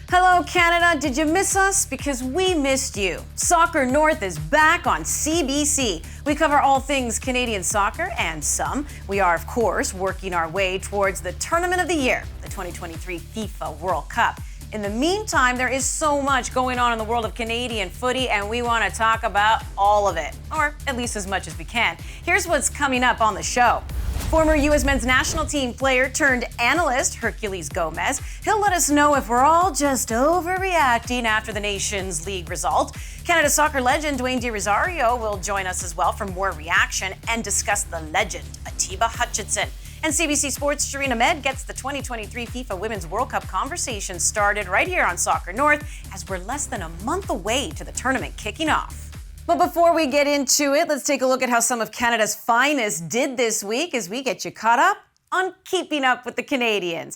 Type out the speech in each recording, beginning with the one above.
Hello, Canada. Did you miss us? Because we missed you. Soccer North is back on CBC. We cover all things Canadian soccer and some. We are, of course, working our way towards the tournament of the year, the 2023 FIFA World Cup. In the meantime, there is so much going on in the world of Canadian footy, and we want to talk about all of it, or at least as much as we can. Here's what's coming up on the show. Former U.S. men's national team player turned analyst Herculez Gomez. He'll let us know if we're all just overreacting after the Nations League result. Canada soccer legend Dwayne De Rosario will join us as well for more reaction and discuss the legend Atiba Hutchinson. And CBC Sports Shireen Ahmed gets the 2023 FIFA Women's World Cup conversation started right here on Soccer North as we're less than a month away to the tournament kicking off. But before we get into it, let's take a look at how some of Canada's finest did this week as we get you caught up on keeping up with the Canadians.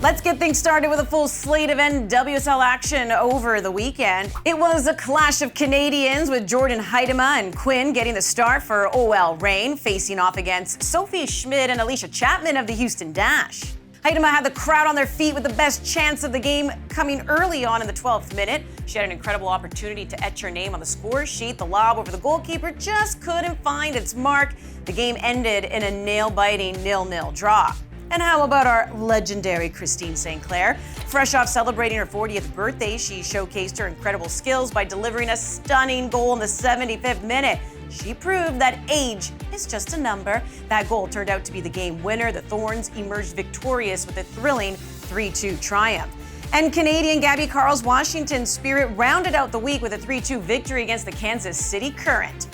Let's get things started with a full slate of NWSL action over the weekend. It was a clash of Canadians with Jordan Atiba and Quinn getting the start for OL Reign, facing off against Sophie Schmidt and Alicia Chapman of the Houston Dash. Atiba had the crowd on their feet with the best chance of the game coming early on in the 12th minute. She had an incredible opportunity to etch her name on the score sheet. The lob over the goalkeeper just couldn't find its mark. The game ended in a nail-biting 0-0 draw. And how about our legendary Christine St. Clair? Fresh off celebrating her 40th birthday, she showcased her incredible skills by delivering a stunning goal in the 75th minute. She proved that age is just a number. That goal turned out to be the game winner. The Thorns emerged victorious with a thrilling 3-2 triumph. And Canadian Gabby Carles-Washington's Spirit rounded out the week with a 3-2 victory against the Kansas City Current.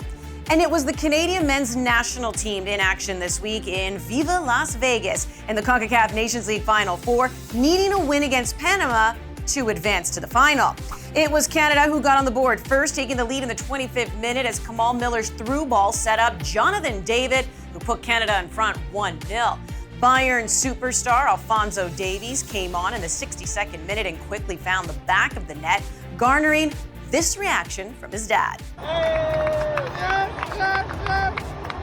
And it was the Canadian men's national team in action this week in Viva Las Vegas in the CONCACAF Nations League Final Four, needing a win against Panama to advance to the final. It was Canada who got on the board first, taking the lead in the 25th minute as Kamal Miller's through ball set up Jonathan David, who put Canada in front 1-0. Bayern superstar Alphonso Davies came on in the 62nd minute and quickly found the back of the net, garnering this reaction from his dad.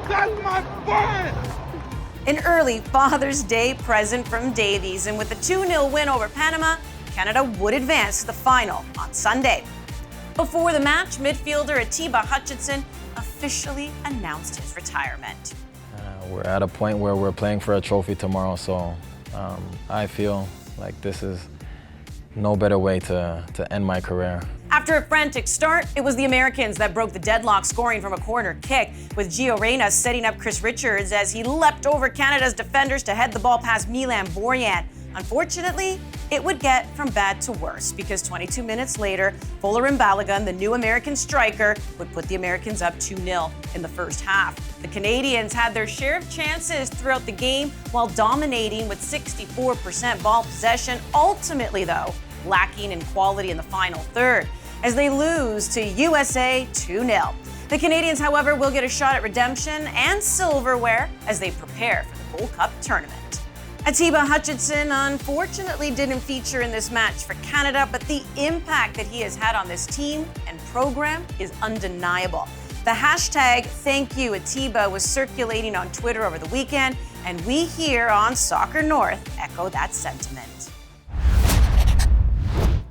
That's my boy! An early Father's Day present from Davies, and with a 2-0 win over Panama, Canada would advance to the final on Sunday. Before the match, midfielder Atiba Hutchinson officially announced his retirement. We're at a point where we're playing for a trophy tomorrow, so I feel like this is no better way to end my career. After a frantic start, it was the Americans that broke the deadlock, scoring from a corner kick, with Gio Reyna setting up Chris Richards as he leapt over Canada's defenders to head the ball past Milan Borjan. Unfortunately, it would get from bad to worse because 22 minutes later, Folarin Balogun, the new American striker, would put the Americans up 2-0 in the first half. The Canadians had their share of chances throughout the game while dominating with 64% ball possession, ultimately, though, lacking in quality in the final third as they lose to USA 2-0. The Canadians, however, will get a shot at redemption and silverware as they prepare for the Gold Cup tournament. Atiba Hutchinson unfortunately didn't feature in this match for Canada, but the impact that he has had on this team and program is undeniable. The hashtag #ThankYouAtiba was circulating on Twitter over the weekend, and we here on Soccer North echo that sentiment.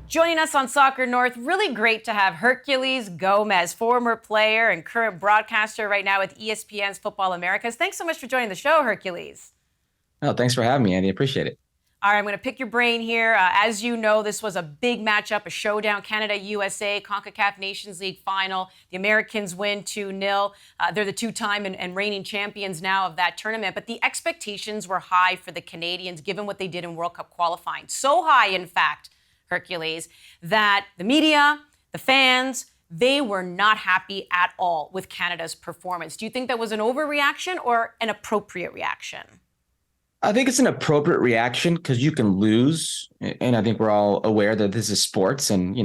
Joining us on Soccer North, really great to have Herculez Gomez, former player and current broadcaster right now with ESPN's Football Americas. Thanks so much for joining the show, Herculez. Oh, thanks for having me, Andy. Appreciate it. All right, I'm going to pick your brain here. As you know, this was a big matchup, a showdown, Canada-USA, CONCACAF Nations League final. The Americans win 2-0. They're the two-time and reigning champions now of that tournament. But the expectations were high for the Canadians, given what they did in World Cup qualifying. So high, in fact, Herculez, that the media, the fans, they were not happy at all with Canada's performance. Do you think that was an overreaction or an appropriate reaction? I think it's an appropriate reaction because you can lose. And I think we're all aware that this is sports and,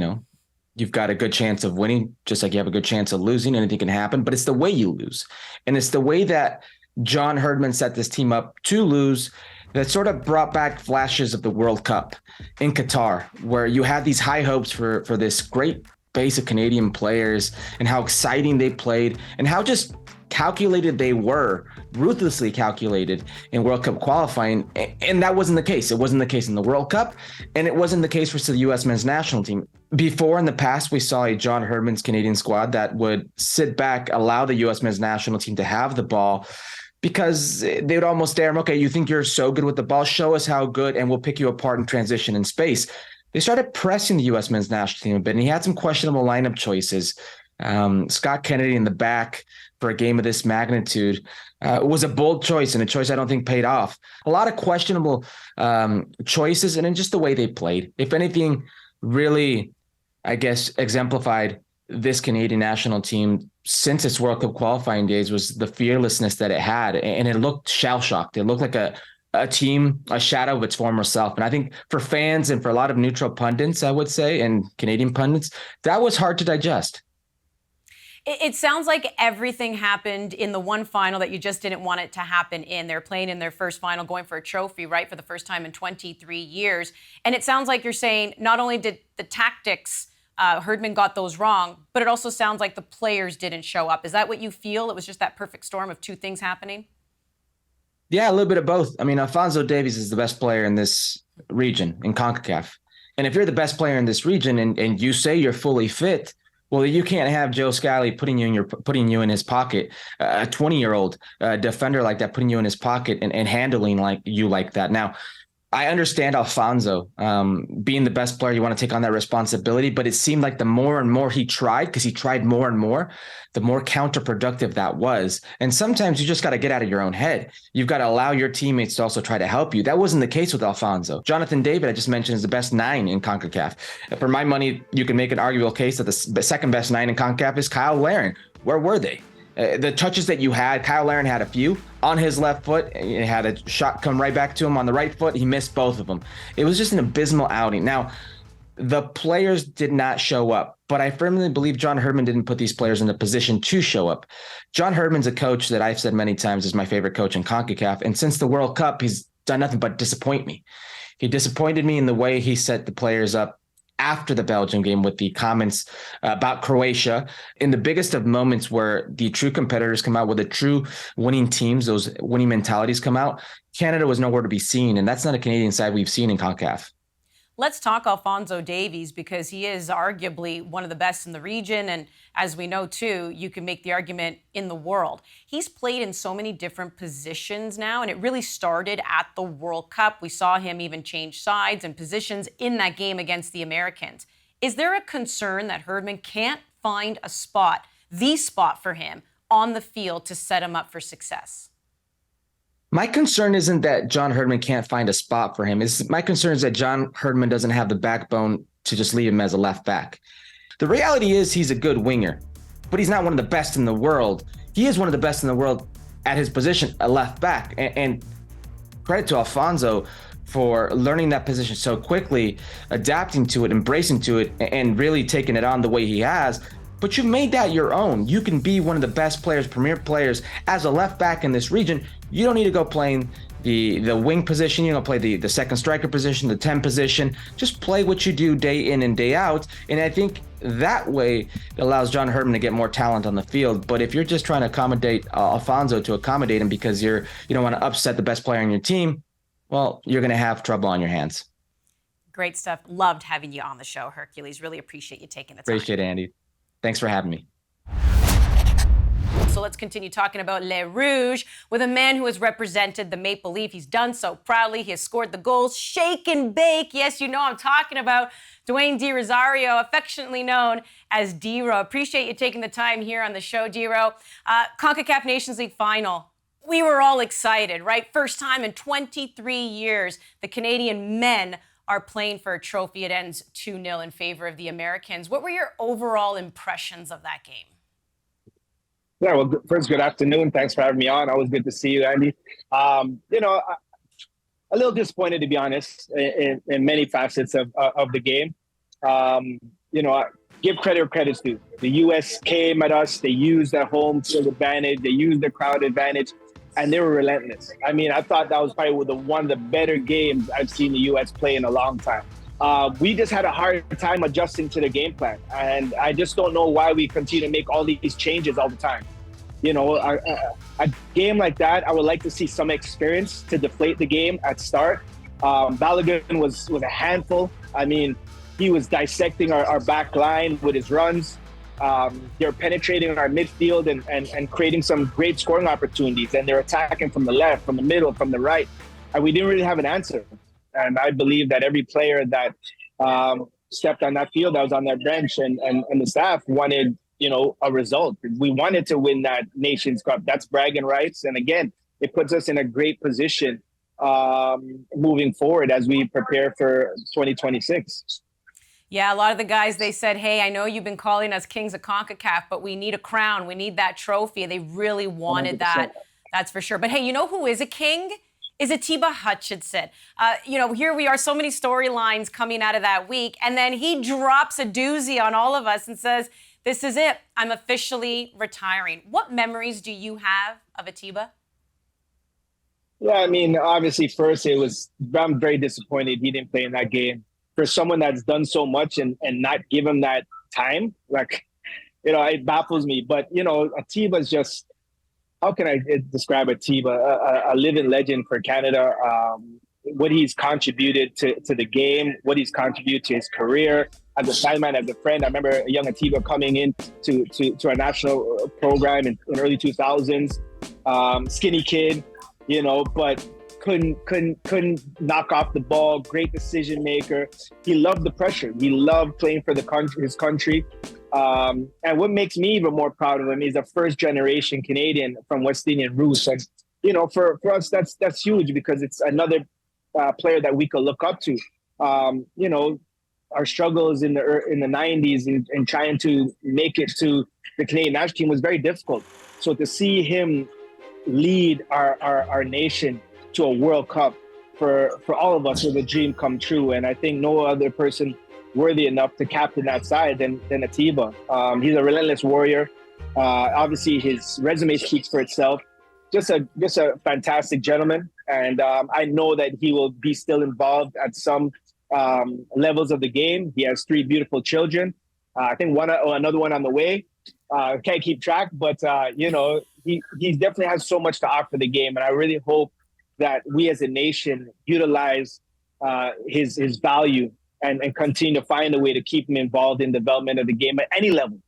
you've got a good chance of winning, just like you have a good chance of losing. Anything can happen, but it's the way you lose. And it's the way that John Herdman set this team up to lose that sort of brought back flashes of the World Cup in Qatar, where you had these high hopes for this great base of Canadian players and how exciting they played and how just calculated they were, ruthlessly calculated in World Cup qualifying. And that wasn't the case. It wasn't the case in the World Cup, and it wasn't the case for the U.S. men's national team. Before, in the past, we saw a John Herdman's Canadian squad that would sit back, allow the U.S. men's national team to have the ball, because they would almost dare him, okay, you think you're so good with the ball, show us how good, and we'll pick you apart in transition in space. They started pressing the U.S. men's national team a bit, and he had some questionable lineup choices. Scott Kennedy in the back for a game of this magnitude was a bold choice, and a choice I don't think paid off. A lot of questionable choices, and in just the way they played. If anything, really, I guess, exemplified this Canadian national team since its World Cup qualifying days was the fearlessness that it had, and it looked shell-shocked. It looked like a team, a shadow of its former self. And I think for fans and for a lot of neutral pundits, I would say, and Canadian pundits, that was hard to digest. It sounds like everything happened in the one final that you just didn't want it to happen in. They're playing in their first final, going for a trophy, right, for the first time in 23 years. And it sounds like you're saying not only did the tactics, Herdman got those wrong, but it also sounds like the players didn't show up. Is that what you feel? It was just that perfect storm of two things happening? Yeah, a little bit of both. I mean, Alphonso Davies is the best player in this region, in CONCACAF. And if you're the best player in this region and you say you're fully fit, well, you can't have Joe Scally putting you in his pocket, a 20-year-old defender like that, putting you in his pocket and handling like that. Now, I understand Alphonso being the best player, you want to take on that responsibility, but it seemed like the more and more he tried, because he tried more and more, the more counterproductive that was. And sometimes you just got to get out of your own head. You've got to allow your teammates to also try to help you. That wasn't the case with Alphonso. Jonathan David, I just mentioned, is the best 9 in CONCACAF. For my money, you can make an arguable case that the second best 9 in CONCACAF is Kyle Larin. Where were they? The touches that you had, Kyle Larin had a few on his left foot. He had a shot come right back to him on the right foot. He missed both of them. It was just an abysmal outing. Now, the players did not show up, but I firmly believe John Herdman didn't put these players in the position to show up. John Herdman's a coach that I've said many times is my favorite coach in CONCACAF. And since the World Cup, he's done nothing but disappoint me. He disappointed me in the way he set the players up after the Belgium game with the comments about Croatia. In the biggest of moments where the true competitors come out, with the true winning teams, those winning mentalities come out, Canada was nowhere to be seen. And that's not a Canadian side we've seen in CONCACAF. Let's talk Alphonso Davies, because he is arguably one of the best in the region. And as we know, too, you can make the argument in the world. He's played in so many different positions now, and it really started at the World Cup. We saw him even change sides and positions in that game against the Americans. Is there a concern that Herdman can't find a spot, the spot for him on the field to set him up for success? My concern isn't that John Herdman can't find a spot for him. My concern is that John Herdman doesn't have the backbone to just leave him as a left back. The reality is he's a good winger, but he's not one of the best in the world. He is one of the best in the world at his position, a left back. And credit to Alphonso for learning that position so quickly, adapting to it, embracing to it, and really taking it on the way he has. But you've made that your own. You can be one of the best players, premier players as a left back in this region. You don't need to go playing the wing position. You don't play the second striker position, the 10 position. Just play what you do day in and day out. And I think that way it allows John Herdman to get more talent on the field. But if you're just trying to accommodate Alphonso to accommodate him because you don't want to upset the best player on your team, well, you're going to have trouble on your hands. Great stuff. Loved having you on the show, Herculez. Really appreciate you taking the time. Appreciate it, Andy. Thanks for having me. So let's continue talking about Les Rouges with a man who has represented the Maple Leaf. He's done so proudly. He has scored the goals, shake and bake. Yes, you know I'm talking about Dwayne De Rosario, affectionately known as D-Ro. Appreciate you taking the time here on the show, D-Ro. CONCACAF Nations League final. We were all excited, right? First time in 23 years, the Canadian men are playing for a trophy. It ends 2-0 in favor of the Americans. What were your overall impressions of that game? Yeah, well, first, good afternoon. Thanks for having me on. Always good to see you, Andy. A little disappointed, to be honest, in many facets of the game. Give credit where credit's due. The U.S. came at us. They used their home field advantage. They used their crowd advantage, and they were relentless. I mean, I thought that was probably one of the better games I've seen the U.S. play in a long time. We just had a hard time adjusting to the game plan, and I just don't know why we continue to make all these changes all the time. a game like that, I would like to see some experience to deflate the game at start. Balogun was a handful. I mean, he was dissecting our back line with his runs. They're penetrating our midfield and creating some great scoring opportunities. And they're attacking from the left, from the middle, from the right. And we didn't really have an answer. And I believe that every player that stepped on that field, that was on that bench, and the staff wanted, a result. We wanted to win that Nations Cup. That's bragging rights. And again, it puts us in a great position moving forward as we prepare for 2026. Yeah, a lot of the guys, they said, hey, I know you've been calling us kings of CONCACAF, but we need a crown. We need that trophy. They really wanted 100%. that. That's for sure. But hey, you know who is a king? Is Atiba Hutchinson. Here we are, so many storylines coming out of that week. And then he drops a doozy on all of us and says, this is it. I'm officially retiring. What memories do you have of Atiba? Yeah, I mean, obviously, first, I'm very disappointed he didn't play in that game. For someone that's done so much and not give him that time, it baffles me. But, Atiba's just, how can I describe Atiba? A living legend for Canada. What he's contributed to the game, what he's contributed to his career as a sideman, as a friend. I remember a young Atiba coming in to our national program in early 2000s. Skinny kid, but couldn't knock off the ball. Great decision maker. He loved the pressure. He loved playing for his country. And what makes me even more proud of him is a first generation Canadian from West Indian roots. And, for us, that's huge because it's another player that we could look up to. Our struggles in the 90s and trying to make it to the Canadian national team was very difficult. So to see him lead our nation to a World Cup for all of us was a dream come true. And I think no other person worthy enough to captain that side than Atiba. He's a relentless warrior. Obviously, his resume speaks for itself. Just a fantastic gentleman. And I know that he will be still involved at some levels of the game. He has 3 beautiful children. I think another one on the way. Can't keep track, but he definitely has so much to offer the game. And I really hope that we as a nation utilize his value and continue to find a way to keep him involved in development of the game at any level.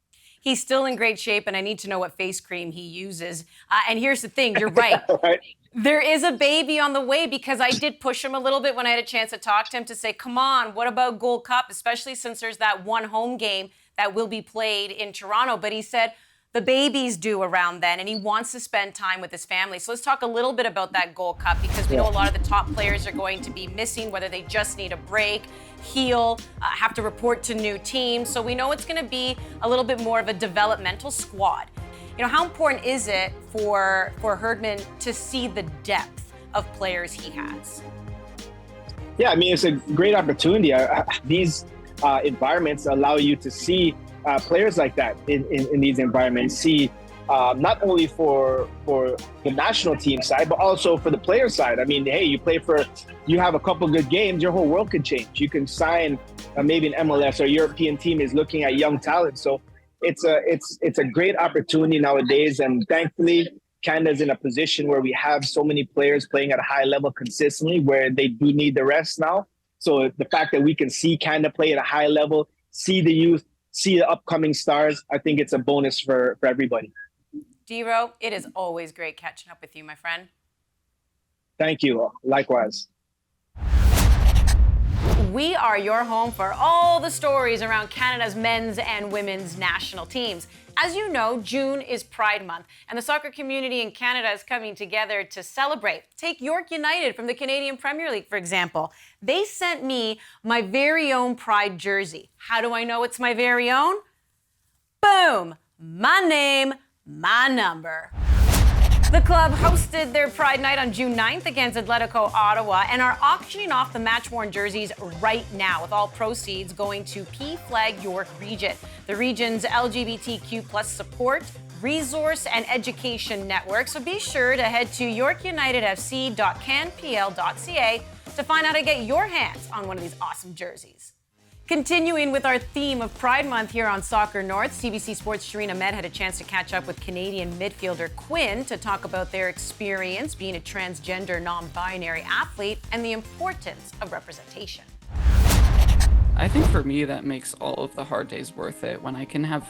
He's still in great shape, and I need to know what face cream he uses. And here's the thing, you're right. Right. There is a baby on the way because I did push him a little bit when I had a chance to talk to him to say, come on, what about Gold Cup, especially since there's that one home game that will be played in Toronto. But he said the baby's due around then, and he wants to spend time with his family. So let's talk a little bit about that Gold Cup because we know a lot of the top players are going to be missing, whether they just need a break, heal, have to report to new teams. So we know it's going to be a little bit more of a developmental squad. How important is it for Herdman to see the depth of players he has? Yeah, I mean, it's a great opportunity. These environments allow you to see players like that in these environments. See not only for the national team side, but also for the player side. I mean, hey, you have a couple good games, your whole world could change. You can sign maybe an MLS or European team is looking at young talent. So it's a great opportunity nowadays, and thankfully Canada's in a position where we have so many players playing at a high level consistently where they do need the rest now. So the fact that we can see Canada play at a high level, see the youth, see the upcoming stars, I think it's a bonus for everybody. D-Ro, it is always great catching up with you, my friend. Thank you. Likewise. We are your home for all the stories around Canada's men's and women's national teams. As you know, June is Pride Month, and the soccer community in Canada is coming together to celebrate. Take York United from the Canadian Premier League, for example. They sent me my very own Pride jersey. How do I know it's my very own? Boom! My name, my number. The club hosted their Pride Night on June 9th against Atletico Ottawa and are auctioning off the match-worn jerseys right now, with all proceeds going to P-Flag York Region, the region's LGBTQ+ support, resource, and education network. So be sure to head to yorkunitedfc.canpl.ca to find out how to get your hands on one of these awesome jerseys. Continuing with our theme of Pride Month here on Soccer North, CBC Sports Shireen Ahmed had a chance to catch up with Canadian midfielder Quinn to talk about their experience being a transgender, non-binary athlete and the importance of representation. I think for me that makes all of the hard days worth it when I can have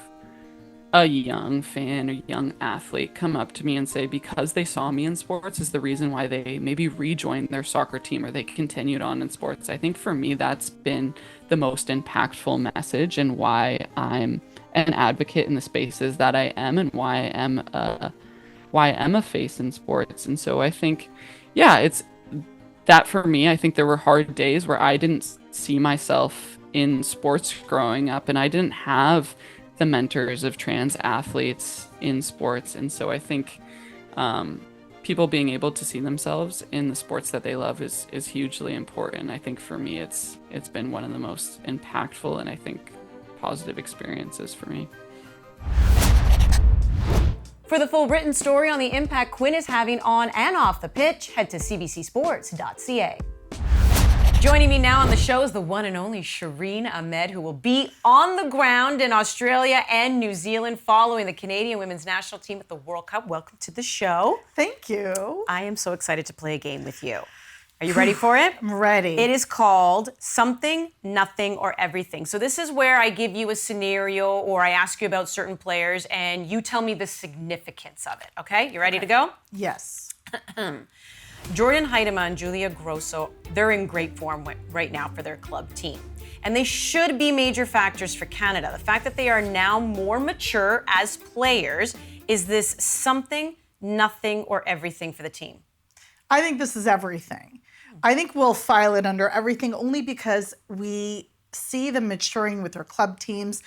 a young fan or young athlete come up to me and say because they saw me in sports is the reason why they maybe rejoined their soccer team or they continued on in sports. I think for me that's been the most impactful message and why I'm an advocate in the spaces that I am and why I am a face in sports. And so I think, yeah, it's that for me. I think there were hard days where I didn't see myself in sports growing up and I didn't have the mentors of trans athletes in sports. And so I think people being able to see themselves in the sports that they love is hugely important. I think for me, it's been one of the most impactful and I think positive experiences for me. For the full written story on the impact Quinn is having on and off the pitch, head to cbcsports.ca. Joining me now on the show is the one and only Shireen Ahmed, who will be on the ground in Australia and New Zealand following the Canadian women's national team at the World Cup. Welcome to the show. Thank you. I am so excited to play a game with you. Are you ready for it? I'm ready. It is called Something, Nothing, or Everything. So this is where I give you a scenario or I ask you about certain players and you tell me the significance of it. Okay? You ready to go? Yes. Jordan Herdman and Julia Grosso, they're in great form right now for their club team. And they should be major factors for Canada. The fact that they are now more mature as players, is this something, nothing, or everything for the team? I think this is everything. I think we'll file it under everything only because we see them maturing with their club teams.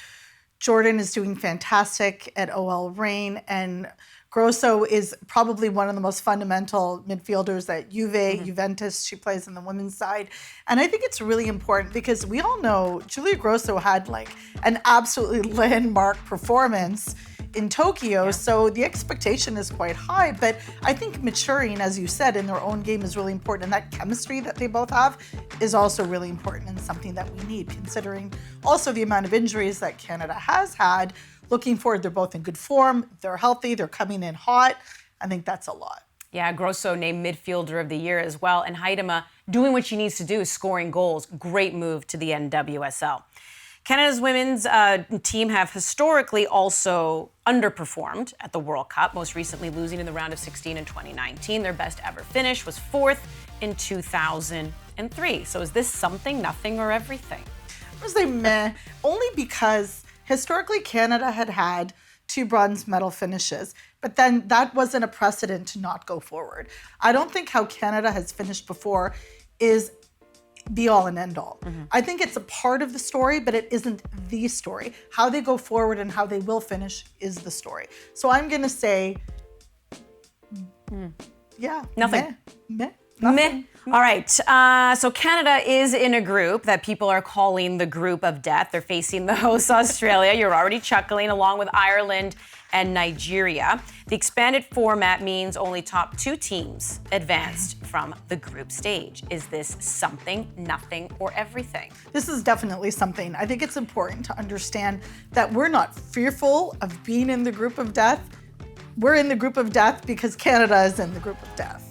Jordan is doing fantastic at OL Reign, and Grosso is probably one of the most fundamental midfielders at Juventus. She plays on the women's side. And I think it's really important because we all know Julia Grosso had like an absolutely landmark performance in Tokyo. Yeah. So the expectation is quite high. But I think maturing, as you said, in their own game is really important. And that chemistry that they both have is also really important and something that we need, considering also the amount of injuries that Canada has had. Looking forward, they're both in good form, they're healthy, they're coming in hot. I think that's a lot. Yeah, Grosso named midfielder of the year as well. And Herdman doing what she needs to do, scoring goals. Great move to the NWSL. Canada's women's team have historically also underperformed at the World Cup, most recently losing in the round of 16 in 2019. Their best ever finish was 4th in 2003. So is this something, nothing, or everything? I would say meh, only because historically, Canada had 2 bronze medal finishes, but then that wasn't a precedent to not go forward. I don't think how Canada has finished before is be all and end all. Mm-hmm. I think it's a part of the story, but it isn't the story. How they go forward and how they will finish is the story. So I'm going to say, yeah, nothing. Meh. Meh. All right. So Canada is in a group that people are calling the group of death. They're facing the hosts Australia. You're already chuckling, along with Ireland and Nigeria. The expanded format means only top 2 teams advanced from the group stage. Is this something, nothing, or everything? This is definitely something. I think it's important to understand that we're not fearful of being in the group of death. We're in the group of death because Canada is in the group of death.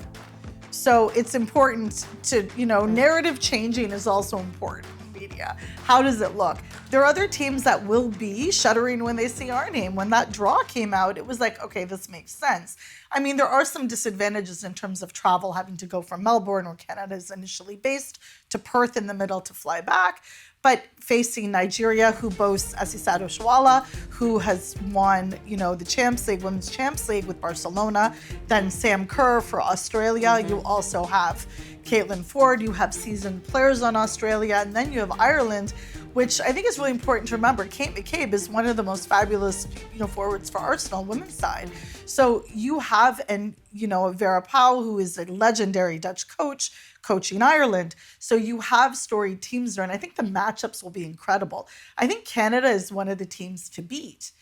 So it's important to, narrative changing is also important in media. How does it look? There are other teams that will be shuddering when they see our name. When that draw came out, it was like, okay, this makes sense. I mean, there are some disadvantages in terms of travel, having to go from Melbourne, where Canada is initially based, to Perth in the middle to fly back. But facing Nigeria, who boasts Asisat Oshoala, who has won, the Champions League, Women's Champions League with Barcelona, then Sam Kerr for Australia. Mm-hmm. You also have Caitlin Ford. You have seasoned players on Australia. And then you have Ireland, which I think is really important to remember. Kate McCabe is one of the most fabulous, forwards for Arsenal women's side. So you have, Vera Pauw, who is a legendary Dutch coach, coaching Ireland. So you have storied teams there, and I think the matchups will be incredible. I think Canada is one of the teams to beat,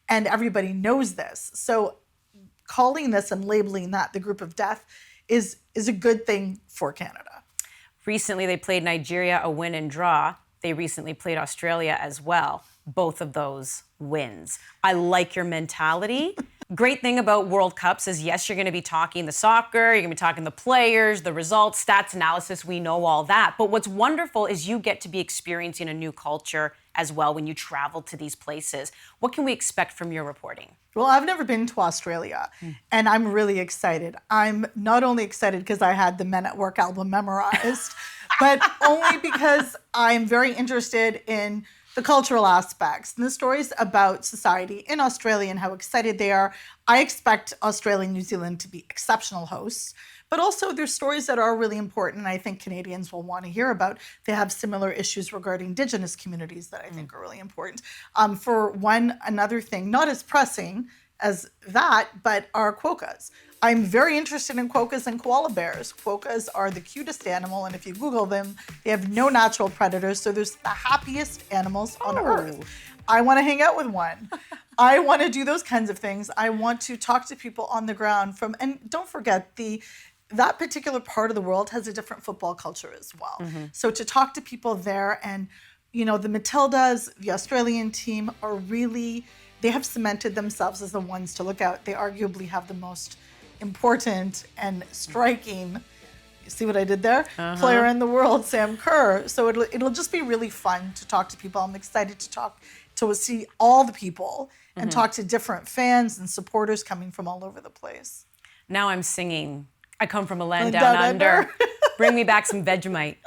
and everybody knows this. So calling this and labeling that the group of death is a good thing for Canada. Recently, they played Nigeria, a win and draw. They recently played Australia as well. Both of those wins. I like your mentality. Great thing about World Cups is, yes, you're going to be talking the soccer, you're going to be talking the players, the results, stats, analysis, we know all that. But what's wonderful is you get to be experiencing a new culture as well when you travel to these places. What can we expect from your reporting? Well, I've never been to Australia, and I'm really excited. I'm not only excited because I had the Men at Work album memorized, but only because I'm very interested in the cultural aspects and the stories about society in Australia and how excited they are. I expect Australia and New Zealand to be exceptional hosts, but also there's stories that are really important and I think Canadians will want to hear about. They have similar issues regarding Indigenous communities that I think are really important. For another thing, not as pressing as that, but are quokkas. I'm very interested in quokkas and koala bears. Quokkas are the cutest animal, and if you Google them, they have no natural predators, so they're the happiest animals on earth. I want to hang out with one. I want to do those kinds of things. I want to talk to people on the ground and don't forget, that particular part of the world has a different football culture as well. So to talk to people there, and the Matildas, the Australian team, are really, they have cemented themselves as the ones to look out. They arguably have the most important and striking, you see what I did there? Player in the world, Sam Kerr. So it'll just be really fun to talk to people. I'm excited to see all the people and talk to different fans and supporters coming from all over the place. Now I'm singing I Come From a Land Down Under. Bring me back some Vegemite.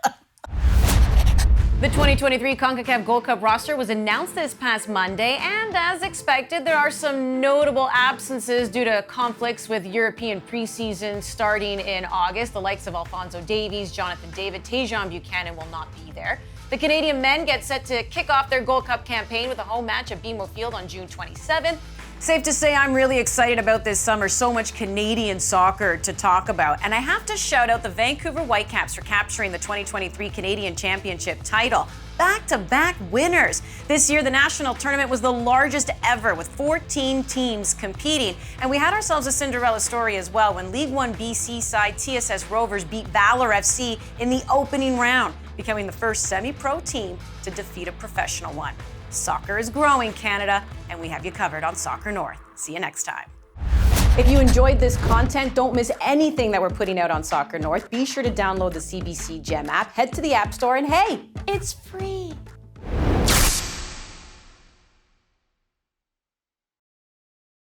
The 2023 CONCACAF Gold Cup roster was announced this past Monday, and as expected, there are some notable absences due to conflicts with European preseason starting in August. The likes of Alphonso Davies, Jonathan David, Tajon Buchanan will not be there. The Canadian men get set to kick off their Gold Cup campaign with a home match at BMO Field on June 27th. Safe to say I'm really excited about this summer. So much Canadian soccer to talk about. And I have to shout out the Vancouver Whitecaps for capturing the 2023 Canadian Championship title. Back-to-back winners. This year, the national tournament was the largest ever, with 14 teams competing. And we had ourselves a Cinderella story as well when League One BC side TSS Rovers beat Valor FC in the opening round, becoming the first semi-pro team to defeat a professional one. Soccer is growing, Canada, and we have you covered on Soccer North. See you next time. If you enjoyed this content, don't miss anything that we're putting out on Soccer North. Be sure to download the CBC Gem app, head to the App Store, and hey, it's free.